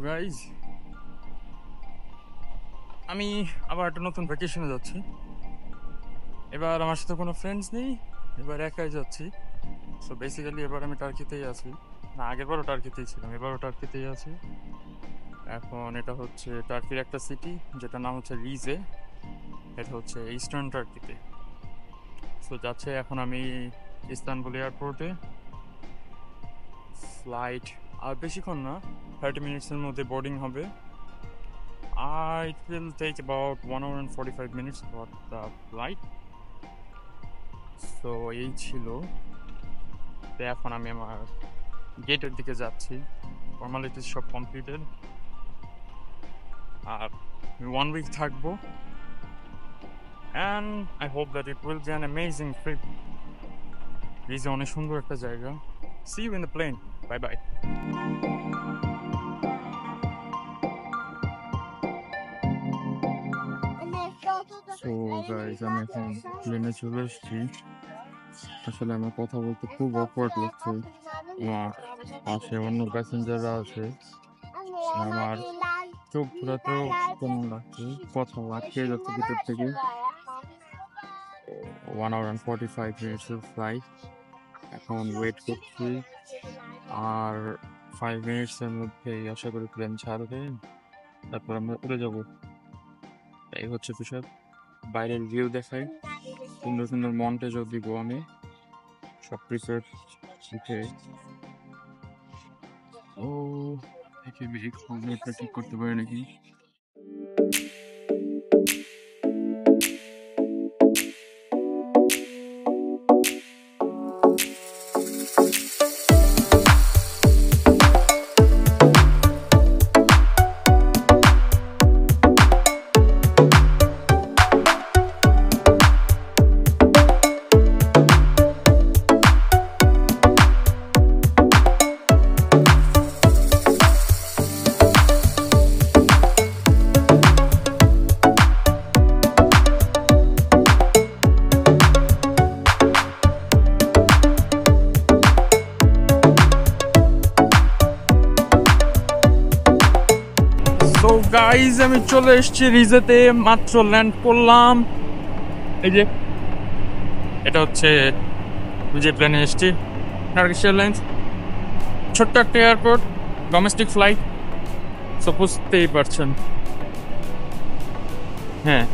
Guys, আমি আবার একটা নতুন ভ্যাকেশনে যাচ্ছি। এবার আমার সাথে কোনো ফ্রেন্ডস নেই, এবার একাই যাচ্ছি। সো বেসিক্যালি এবার আমি টার্কিতেই আছি। না, আগেরবারও টার্কিতেই ছিলাম, এবারও টার্কিতেই আছি। এখন এটা হচ্ছে টার্কির একটা সিটি, যেটার নাম হচ্ছে রিজে। এটা হচ্ছে ইস্টার্ন টার্কিতে। সো যাচ্ছে এখন আমি ইস্তানবুল এয়ারপোর্টে। ফ্লাইট আর বেশিক্ষণ না, 30 মিনিটসের মধ্যে বোর্ডিং হবে। It will take about 1 hour and 45 minutes for the flight. So এই ছিল। তো এখন আমি আমার গেটের দিকে যাচ্ছি। ফর্মালিটিস সব কমপ্লিটেড। আর 1 week থাকবো। And I hope that it will be an amazing trip. রিজে অনেক সুন্দর একটা জায়গা। See you in the plane. Bye bye. So guys, আমি এখন প্লেনে চলে এসেছি। আসলে আমার কথা বলতে খুব অকওয়ার্ড লাগছে। আমার পাশে অন্য প্যাসেঞ্জাররা আছে, আমার চোখ ঘোরাতেও কেমন লাগছে, কথা আটকে যাচ্ছে ভিতর থেকে। 1 hour and 45 minutes ফ্লাইট। এখন ওয়েট করছি, আর 5 মিনিটসের মধ্যে আশা করি প্লেন ছাড়বে, তারপর আমরা উড়ে যাব। এই হচ্ছে বিষয়। বাইরের ভিউ দেখাই, সুন্দর সুন্দর মন্টেজও দিব আমি, সব প্রিপেয়ার শিখে। ও দেখি এটা ঠিক করতে পারে নাকি। তো গাইজ, আমি চলে এসেছি রিজেতে, মাত্র ল্যান্ড করলাম। এই যে এটা হচ্ছে যে প্লেনে এসেছি, টার্কিশ এয়ারলাইন্স। ছোট্ট একটা এয়ারপোর্ট, ডোমেস্টিক ফ্লাইট। সো বুঝতেই পারছেন। হ্যাঁ,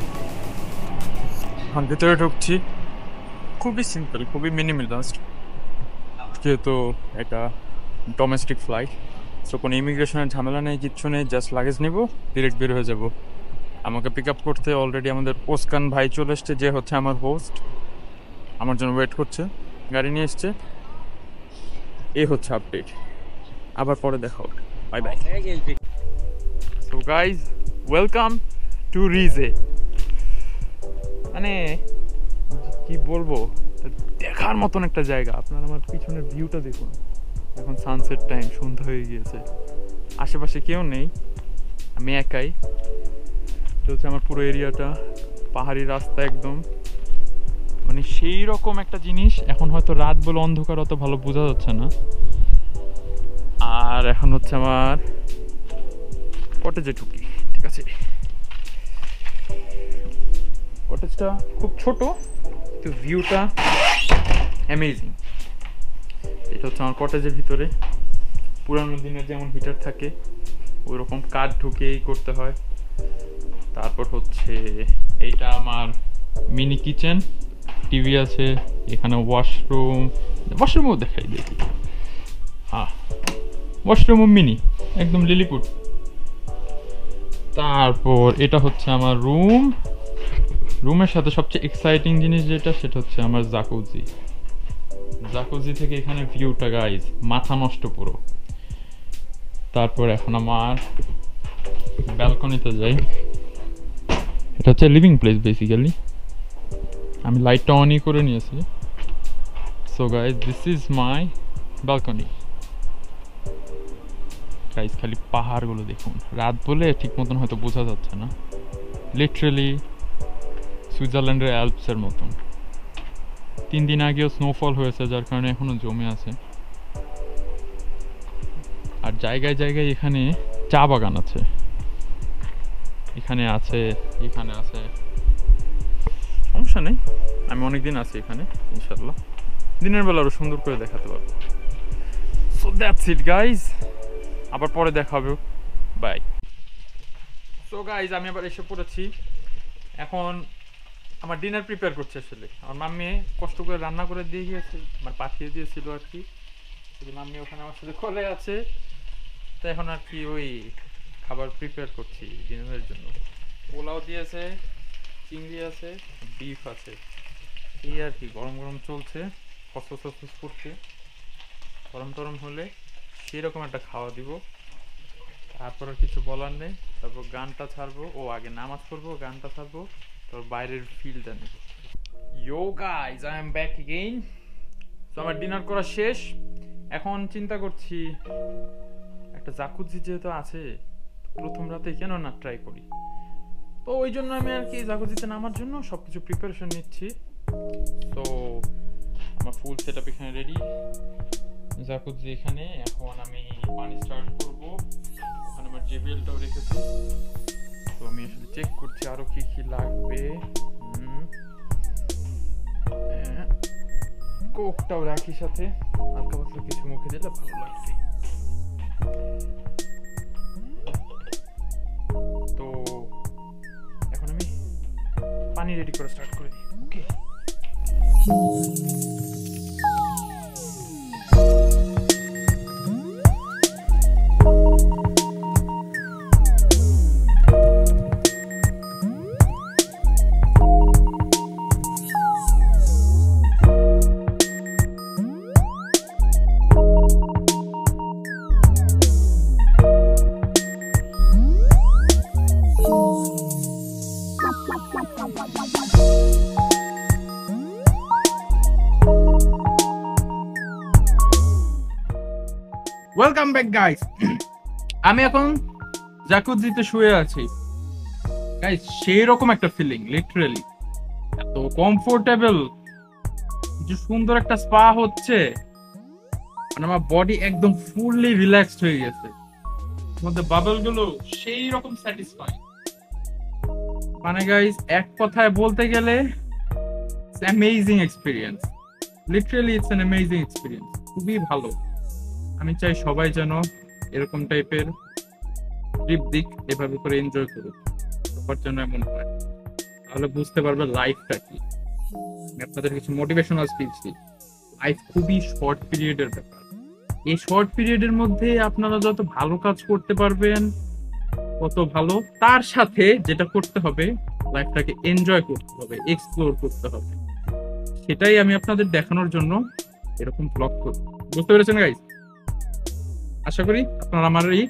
এখন ভিতরে ঢুকছি। খুবই সিম্পল, খুবই মিনিমালিস্ট, যেহেতু এটা ডোমেস্টিক ফ্লাইট। সো কোনো ইমিগ্রেশনের ঝামেলা নেই, কিচ্ছু নেই। জাস্ট লাগেজ নিব, ডিরেক্ট বের হয়ে যাব। আমাকে পিক আপ করতে অলরেডি আমাদের ওসকান ভাই চলে এসছে, যে হচ্ছে আমার হোস্ট, আমার জন্য ওয়েট করছে, গাড়ি নিয়ে এসছে। এই হচ্ছে আপডেট, আবার পরে দেখা হবে। Bye bye. So guys, welcome to রিজে। মানে কি বলবো, দেখার মতন একটা জায়গা। আপনারা আমার পিছনের ভিউটা দেখুন। এখন সানসেট টাইম, সন্ধ্যা হয়ে গিয়েছে, আশেপাশে কেউ নেই, আমি একাই। তো হচ্ছে আমার পুরো এরিয়াটা পাহাড়ি রাস্তা একদম, মানে সেই রকম একটা জিনিস। এখন হয়তো রাত বলে অন্ধকার, অত ভালো বোঝা যাচ্ছে না। আর এখন হচ্ছে আমার কটেজে ঢুকি, ঠিক আছে। কটেজটা খুব ছোট, তো ভিউটা অ্যামেজিং। এটা হচ্ছে আমার কটেজের ভিতরে। পুরানো দিনের যেমন হিটার থাকে, ওই রকম কাঠ ঢুকেই করতে হয়। তারপর হচ্ছে এইটা আমার মিনি কিচেন, টিভি আছে এখানে, ওয়াশরুমও দেখাই দেখি। হ্যাঁ, ওয়াশরুমও মিনি, একদম লিলিপুট। তারপর এটা হচ্ছে আমার রুমের সাথে সবচেয়ে এক্সাইটিং জিনিস যেটা, সেটা হচ্ছে আমার জাকুজি থেকে এখানে ভিউটা গাইজ মাথা নষ্ট পুরো। তারপর এখন আমার ব্যালকনিতে যাই। এটা হচ্ছে লিভিং প্লেস বেসিক্যালি। আমি লাইটটা অনই করে নিয়েছি। So guys, this is my balcony. Guys খালি পাহাড়গুলো দেখুন, রাত বলে ঠিক মতন হয়তো বোঝা যাচ্ছে না। লিটারেলি সুইজারল্যান্ডের অ্যালপসের মতন। 3 দিন আগেও স্নোফল হয়েছে, যার কারণে এখনো জমে আছে। আর জায়গায় জায়গায় এখানে চা বাগান আছে, এখানে আছে, এখানে আছে, সমস্যা নেই, আমি অনেকদিন আছি এখানে, ইনশাল্লাহ দিনের বেলা আরো সুন্দর করে দেখাতে পারবো। সো দ্যাটস ইট গাইজ, আবার পরে দেখা হবে, বাই। সো গাইজ আমি আবার এসে পড়েছি, এখন আমার ডিনার প্রিপেয়ার করছে। আসলে আমার মাম্মি কষ্ট করে রান্না করে দিয়ে গিয়েছে, আমার পাঠিয়ে দিয়েছিল আর কি, মাম্মি ওখানে আমার সাথে করে আছে, তো এখন আর কি ওই খাবার প্রিপেয়ার করছি ডিনারের জন্য। পোলাও দিয়েছে, চিংড়ি আছে, বিফ আছে, এই আর কি গরম গরম চলছে, ফসফস করছে, গরম টরম হলে সেরকম একটা খাওয়া দিব, তারপর আর কিছু বলার নেই। তারপর গানটা ছাড়বো, ও আগে নামাজ পড়বো, গানটা ছাড়বো, তারপর বাইরের ফিলটা নেব। Yo guys, I am back again. তো আমার ডিনার করা শেষ, এখন চিন্তা করছি একটা জাকুজি যেহেতু আছে, প্রথম রাতে কেন না ট্রাই করি, তো ওই জন্য আমি আর কি জাকুজিতে নামার জন্য সবকিছু প্রিপারেশন নিচ্ছি। তো আমার ফুল সেট আপ এখানে রেডি, জাকুজি এখানে, এখন আমি পানি স্টার্ট করবো, ওখানে আমার জেবিএলটাও রেখেছি, তো আমি আসলে চেক করছি আরো কি কি লাগবে। কোকটাও রাখি সাথে, হালকা পাতলা কিছু মুখে দিলে ভালো লাগবে। তো এখন আমি পানি রেডি করে স্টার্ট করে দিই। ওকে, ওয়েলকাম ব্যাক গাইস। আমি এখন জাকুজিতে শুয়ে আছি গাইস, সেই রকম একটা ফিলিং, লিটারালি এত কমফোর্টেবল, যে সুন্দর একটা স্পা হচ্ছে, মানে আমার বডি একদম ফুললি রিল্যাক্সড হয়ে গেছে, মধ্যে বাবল গুলো সেই রকম স্যাটিসফাই, মানে গাইস এক কথায় বলতে গেলে it's amazing experience, literally it's an amazing experience, খুবই ভালো। আমি চাই সবাই যেন এরকম টাইপের ট্রিপ দিক, এভাবে করে এনজয় করুক, সবার জন্য এমন হয়, তাহলে বুঝতে পারবে লাইফটা কি। আমি আপনাদের কিছু মোটিভেশনাল স্পিচ দিই, লাইফ খুবই শর্ট পিরিয়ডের ব্যাপার, এই শর্ট পিরিয়ডের মধ্যে আপনারা যত ভালো কাজ করতে পারবেন তত ভালো, তার সাথে যেটা করতে হবে লাইফটাকে এনজয় করতে হবে, এক্সপ্লোর করতে হবে, সেটাই আমি আপনাদের দেখানোর জন্য এরকম ব্লগ করব। বুঝতে পেরেছেন গাইস? আশা করি আপনারা আমার এই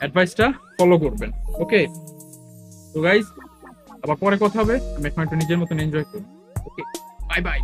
অ্যাডভাইসটা ফলো করবেন। ওকে, তো গাইস আবার পরে কথা হবে, আমি এখন একটু নিজের মতন এনজয় করি। ওকে, বাই বাই।